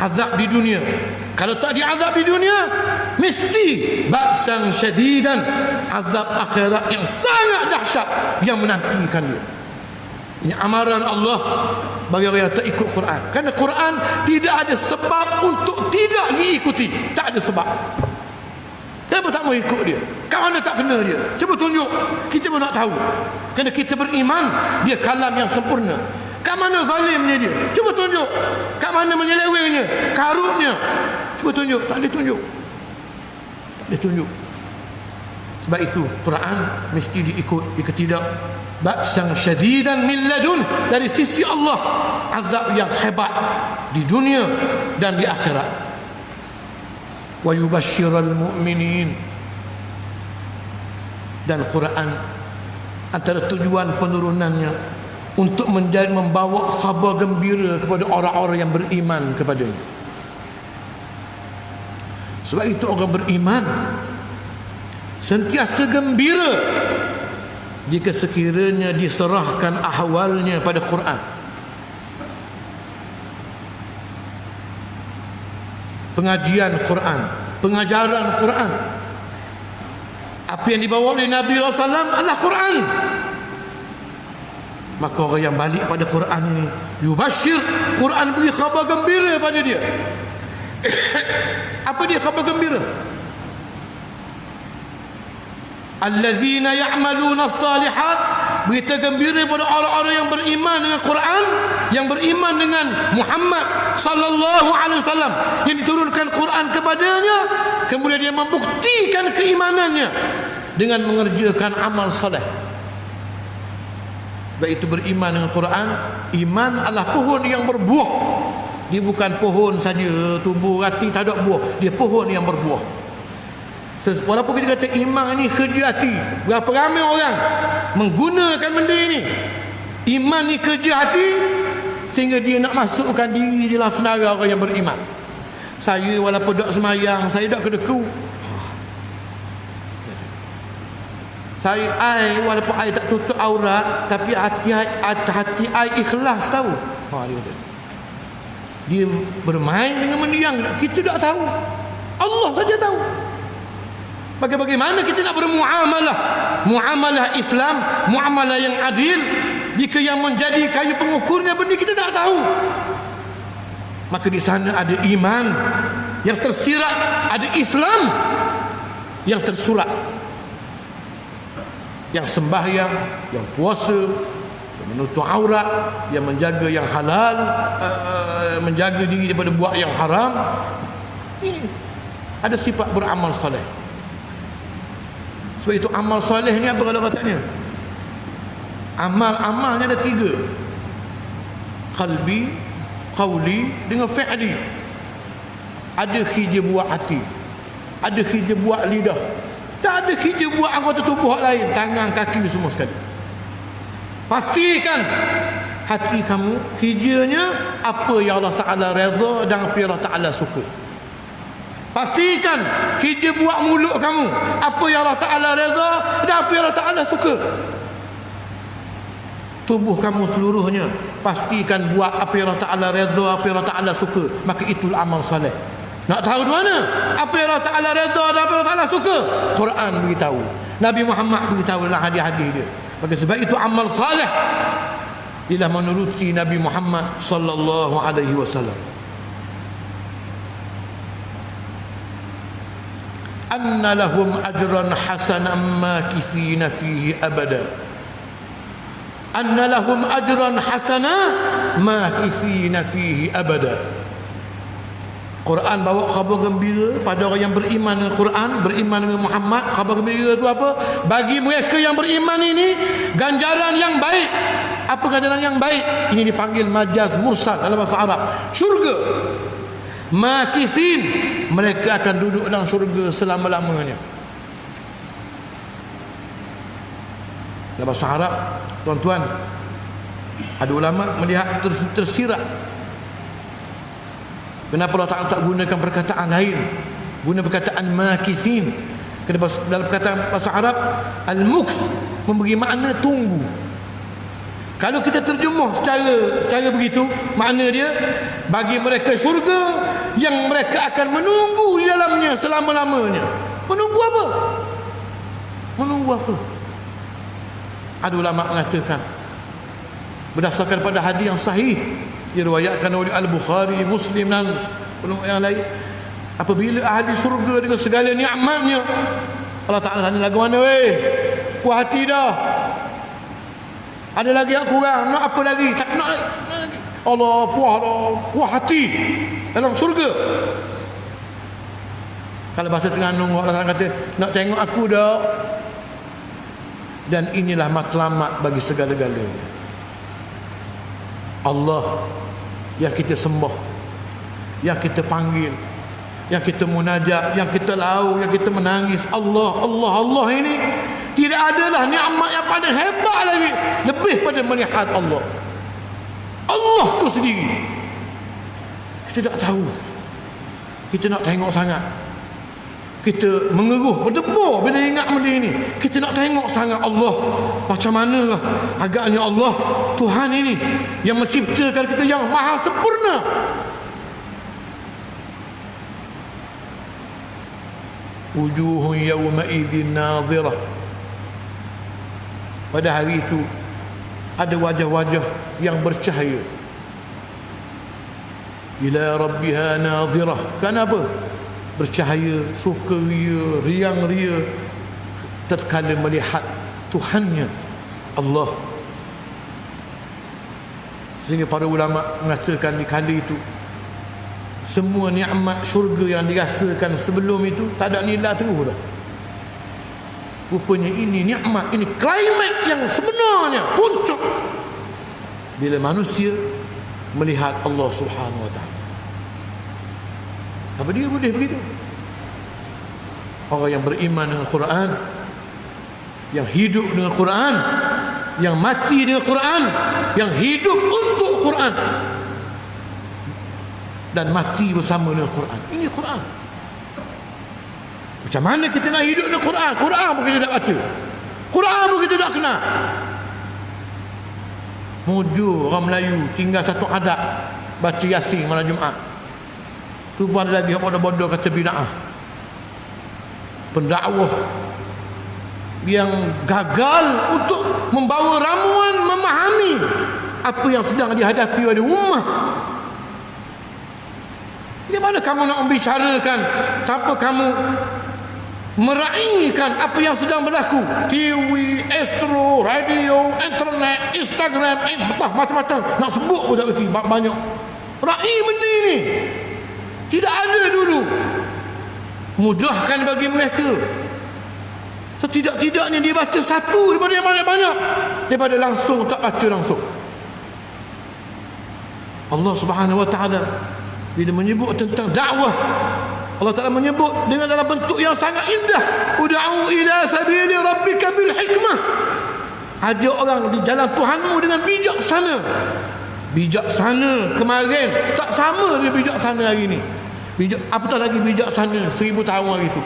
azab di dunia. Kalau tak diazab di dunia, mesti ba'san syadidan, azab akhirat yang sangat dahsyat yang menantikan dia. Ini amaran Allah bagi orang yang tak ikut Quran. Kerana Quran tidak ada sebab untuk tidak diikuti. Tak ada sebab. Kenapa tak mau ikut dia? Kat mana tak kena dia? Cuba tunjuk. Kita pun nak tahu. Kerana kita beriman dia kalam yang sempurna. Kat mana zalimnya dia? Cuba tunjuk. Kat mana menyelewengnya, karutnya? Cuba tunjuk. Tak boleh tunjuk. Tak boleh tunjuk. Sebab itu Quran mesti diikut. Jika tidak, ba'san syadidan min ladun, dari sisi Allah, azab yang hebat di dunia dan di akhirat. Wa yubashshiral mu'minin, dan Quran antara tujuan penurunannya untuk membawa khabar gembira kepada orang-orang yang beriman kepadanya. Sebab itu orang beriman sentiasa gembira jika sekiranya diserahkan ahwalnya pada Quran. Pengajian Quran, pengajaran Quran, apa yang dibawa oleh Nabi SAW adalah Quran. Maka orang yang balik pada Quran ini, yubashir, Quran beri khabar gembira pada dia. Apa dia khabar gembira? Allazina ya'maluna as-salihat, berita gembira pada orang-orang yang beriman dengan Quran, yang beriman dengan Muhammad sallallahu alaihi wasallam, yang diturunkan Quran kepadanya, kemudian dia membuktikan keimanannya dengan mengerjakan amal soleh. Sebab itu beriman dengan Quran, iman adalah pohon yang berbuah. Dia bukan pohon saja tubuh hati tak ada buah, dia pohon yang berbuah. Walaupun kita kata iman ini kerja hati, berapa ramai orang menggunakan benda ini. Iman ni kerja hati sehingga dia nak masukkan diri dalam senara orang yang beriman. Saya walaupun tak semayang, saya tak kedeku. Saya walaupun I tak tutup aurat, tapi hati I ikhlas tahu. Dia bermain dengan benda yang kita tak tahu. Allah saja tahu. Bagaimana kita nak bermuamalah, muamalah Islam, muamalah yang adil, jika yang menjadi kayu pengukurnya benda kita tak tahu. Maka di sana ada iman yang tersirat, ada Islam yang tersurat, yang sembahyang, yang puasa, yang menutup aurat, yang menjaga yang halal, menjaga diri daripada buat yang haram. Ini ada sifat beramal soleh. Sebab itu amal soleh ni apa kalau katanya? Amalnya ada 3. Qalbi, qawli dengan fi'li. Ada kerja buat hati, ada kerja buat lidah, tak ada kerja buat anggota tubuh lain, tangan, kaki semua sekali. Pastikan hati kamu kerjanya apa yang Allah Ta'ala redha dan apa yang Allah Ta'ala suka. Pastikan kerja buat mulut kamu apa yang Allah Ta'ala redha dan apa yang Allah Ta'ala suka. Tubuh kamu seluruhnya pastikan buat apa yang Allah Ta'ala redha, apa yang Allah Ta'ala suka. Maka itulah amal soleh. Nak tahu di mana apa yang Allah Ta'ala redha dan apa yang Allah Ta'ala suka? Quran beritahu, Nabi Muhammad beritahu dalam hadis-hadis dia. Maka sebab itu amal saleh ialah menuruti Nabi Muhammad sallallahu alaihi wasallam. Anna lahum ajran hasanan makithina fihi abada. Anna lahum ajran hasana makithina fihi abada. Quran bawa khabar gembira pada orang yang beriman dengan Quran, beriman dengan Muhammad. Khabar gembira itu apa? Bagi mereka yang beriman ini ganjaran yang baik. Apa ganjaran yang baik? Ini dipanggil majaz mursal dalam bahasa Arab. Syurga. Makithin, mereka akan duduk dalam syurga selama-lamanya. Dalam bahasa Arab, tuan-tuan, ada ulama melihat tersirat. Kenapa Allah Ta'ala tak gunakan perkataan lain, guna perkataan makithin? Kenapa dalam perkataan bahasa Arab al-muks memberi makna tunggu. Kalau kita terjemah secara begitu, makna dia bagi mereka syurga yang mereka akan menunggu di dalamnya selama-lamanya. Menunggu apa? Menunggu apa? Ada ulama mengatakan berdasarkan pada hadis yang sahih diriwayatkan oleh Al-Bukhari, Muslim dan yang lain, apabila ahli syurga dengan segala nikmatnya, Allah Ta'ala tanya lagu mana weh? Puas hati dah? Ada lagi yang kurang? Nak apa lagi? Tak nak lagi. Allah puas dah, puas hati dalam syurga. Kalau bahasa Terengganu Allah Ta'ala kata nak tengok aku dah. Dan inilah matlamat bagi segala-galanya. Allah yang kita sembah, yang kita panggil, yang kita munajat, yang kita lau, yang kita menangis. Allah ini tidak adalah nikmat yang paling hebat lagi lebih pada melihat Allah. Allah tu sendiri. Kita tak tahu, kita nak tengok sangat, kita mengeruh, berdebur bila ingat benda ini. Kita nak tengok sangat Allah. Macam manakah agaknya Allah Tuhan ini yang menciptakan kita yang maha sempurna. Wujuhun yawma idzin nadhirah. Pada hari itu ada wajah-wajah yang bercahaya. Ila rabbiha nadhirah. Kenapa? Bercahaya, sukaria, riang-ria tatkala melihat Tuhannya Allah. Sehingga para ulama mengatakan di kali itu semua nikmat syurga yang dirasakan sebelum itu tak ada nilai terus dah. Rupanya ini nikmat, ini klimaks yang sebenarnya, puncak bila manusia melihat Allah Subhanahu wa taala. Apa dia boleh begitu? Orang yang beriman dengan Quran, yang hidup dengan Quran, yang mati dengan Quran, yang hidup untuk Quran dan mati bersama dengan Quran. Ini Quran. Macam mana kita nak hidup dengan Quran? Quran pun kita tak baca, Quran pun kita tak kenal. Mujur orang Melayu tinggal satu adab, baca Yasin malam Jumaat. Tu pun ada lagi bodoh-bodoh kata bid'ah. Pendakwah yang gagal untuk membawa ramuan memahami apa yang sedang dihadapi oleh ummah. Di mana kamu nak membicarakan tanpa kamu meraihkan apa yang sedang berlaku? TV, Astro, radio, internet, Instagram, macam-macam. Nak sebut pun tak berhenti, banyak. Raih benda ni tidak ada dulu. Mudahkan bagi mereka. Setidak-tidaknya dia baca satu daripada yang banyak-banyak, daripada langsung tak baca langsung. Allah Subhanahu wa taala bila menyebut tentang dakwah, Allah Ta'ala menyebut dengan dalam bentuk yang sangat indah, ud'u ila sabili rabbika bil hikmah. Ajak orang di jalan Tuhanmu dengan bijaksana. Bijaksana kemarin tak sama dengan bijaksana hari ini. Apatah lagi bijaksana 1000 tahun hari itu.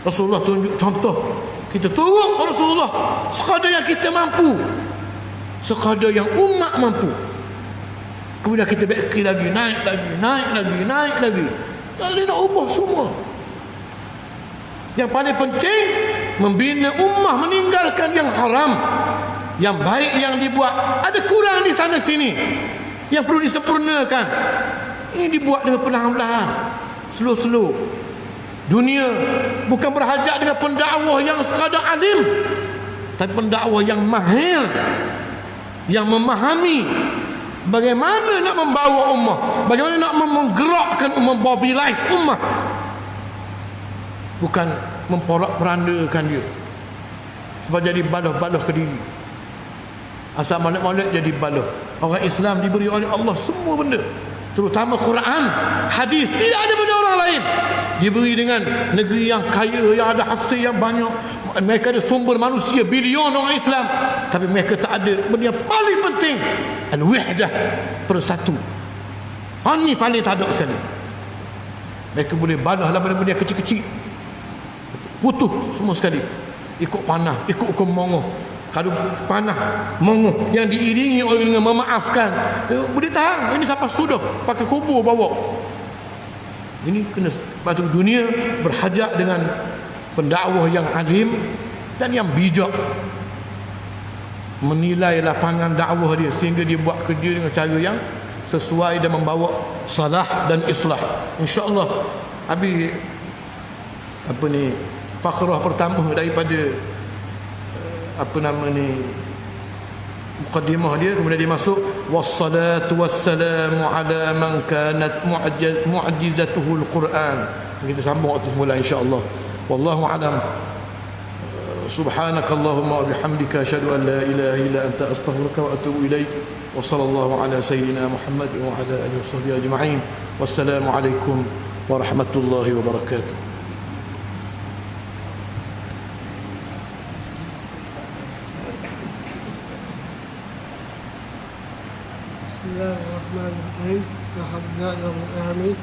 Rasulullah tunjuk contoh, kita turut Rasulullah sekadar yang kita mampu, sekadar yang umat mampu. Kemudian kita baiki lagi, naik lagi. Lalu nak ubah semua. Yang paling penting, membina ummah, meninggalkan yang haram. Yang baik yang dibuat ada kurang di sana sini yang perlu disempurnakan. Ini dibuat dengan perlahan-lahan, slow. Dunia bukan berhajat dengan pendakwah yang sekadar alim, tapi pendakwah yang mahir, yang memahami bagaimana nak membawa ummah, bagaimana nak menggerakkan, memobilize ummah, bukan memporak-perandakan dia sebab jadi balah-balah ke diri. Asal maulid-maulid jadi balah. Orang Islam diberi oleh Allah semua benda, terutama Quran, hadis. Tidak ada benda orang lain. Diberi dengan negeri yang kaya, yang ada hasil yang banyak. Mereka ada sumber manusia bilion orang Islam, tapi mereka tak ada benda yang paling penting, al-wahdah, persatu. Ini paling tak ada sekali. Mereka boleh balah lah benda-benda kecil-kecil, putus semua sekali, ikut panah, ikut hukum mongoh. Kalau panah mongoh yang diiringi oleh dengan memaafkan, boleh tahan. Ini sampai sudah pakai kubur bawa. Ini kena batu. Dunia berhajat dengan pendakwah yang alim dan yang bijak, menilai lapangan dakwah dia sehingga dia buat kerja dengan cara yang sesuai dan membawa salah dan islah. InsyaAllah habis fakrah pertama daripada mukaddimah dia. Kemudian dia masuk wassalatu wassalamu ala man kanat mu'jizatuhul Quran. Kita sambung waktu semula insya-Allah. Wallahu a'lam. Subhanakallahumma wa bihamdika asyhadu an la ilaha illa anta astaghfiruka wa atubu ilaik. Wa sallallahu ala sayyidina Muhammad wa ala alihi washabbihi ajma'in. Wassalamu alaikum warahmatullahi wabarakatuh. Bismillahirrahmanirrahim. Alhamdulillah rabbil alamin.